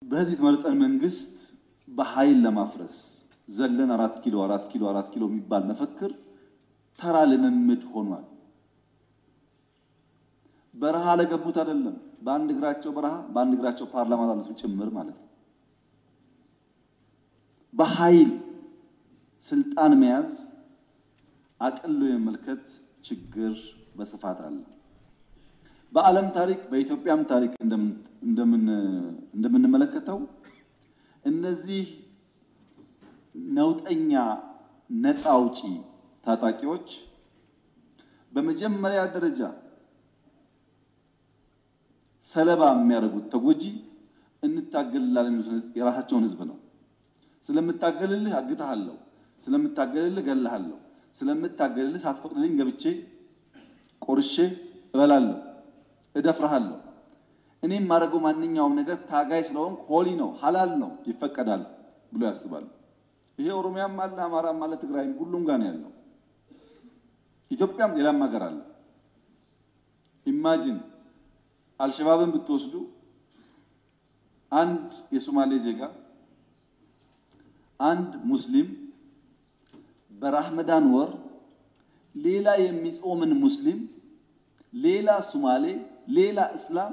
በዚህ የተመረጠን መንግስት በኃይል ለማፍረስ ዘለን 4 ኪሎ የሚባል መፈክር ተራ ልምምድ ሆኗል። በረሃ ለገቡት አይደለም በአንድ እግራቸው በረሃ በአንድ እግራቸው ፓርላማ ላሉት ጭምር ማለት ነው። በኃይል ስልጣን መያዝ አቅሎ የመልከት ችግር በስፋት አለ። በዓለም ታሪክ በኢትዮጵያም ታሪክ እንደምንመለከተው እነዚህ ነውጠኛ ነፃ አውጪ ታጣቂዎች በመጀመሪያ ደረጃ ሰለባ የሚያደርጉት ተጎጂ እንታገልላለን የራሳቸውን ህዝብ ነው። ስለምታገልልህ አግታለሁ፣ ስለምታገልልህ ገለሃለሁ፣ ስለምታገልልህ ሳትፈቅድልኝ ገብቼ ቆርሼ እበላለሁ፣ እደፍራለሁ። እኔም ማድረገው ማንኛውም ነገር ታጋይ ስለሆንኩ ሆሊ ነው፣ ሐላል ነው፣ ይፈቀዳል ብሎ ያስባሉ። ይሄ ኦሮሚያም አለ፣ አማራም አለ፣ ትግራይም ሁሉም ጋር ነው ያለው። ኢትዮጵያም ሌላም ሀገር አለ። ኢማጂን አልሸባብን ብትወስዱ አንድ የሶማሌ ዜጋ አንድ ሙስሊም በረመዳን ወር ሌላ የሚጾምን ሙስሊም ሌላ ሶማሌ ሌላ እስላም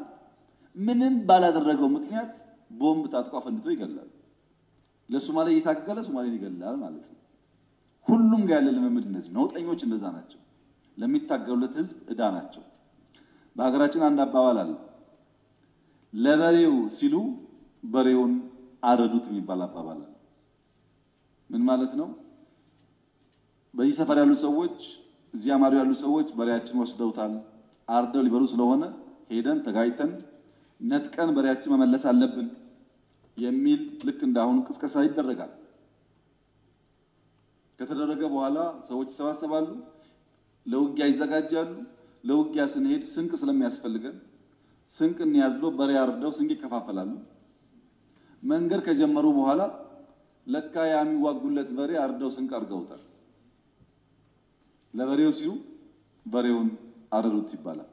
ምንም ባላደረገው ምክንያት ቦምብ ታጥቆ ፈንድቶ ይገላል። ለሶማሌ እየታገለ ሶማሌን ይገላል ማለት ነው። ሁሉም ጋር ያለ ልምምድ እንደዚህ ነውጠኞች እንደዛ ናቸው። ለሚታገሉለት ህዝብ እዳ ናቸው። በሀገራችን አንድ አባባል አለ። ለበሬው ሲሉ በሬውን አረዱት የሚባል አባባል አለ። ምን ማለት ነው? በዚህ ሰፈር ያሉ ሰዎች እዚህ አማሩ ያሉ ሰዎች በሬያችን ወስደውታል፣ አርደው ሊበሉ ስለሆነ ሄደን ተጋይተን ነጥቀን በሬያችን መመለስ አለብን የሚል ልክ እንዳሁን ቅስቀሳ ይደረጋል። ከተደረገ በኋላ ሰዎች ይሰባሰባሉ፣ ለውጊያ ይዘጋጃሉ። ለውጊያ ስንሄድ ስንቅ ስለሚያስፈልገን ስንቅ እንያዝ ብሎ በሬ አርደው ስንቅ ይከፋፈላሉ። መንገድ ከጀመሩ በኋላ ለካ የሚዋጉለት በሬ አርደው ስንቅ አርገውታል። ለበሬው ሲሉ በሬውን አረዱት ይባላል።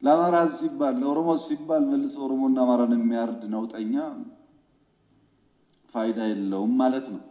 ለአማራ ሲባል ለኦሮሞ ሲባል መልሶ ኦሮሞና አማራን የሚያርድ ነውጠኛ ፋይዳ የለውም ማለት ነው።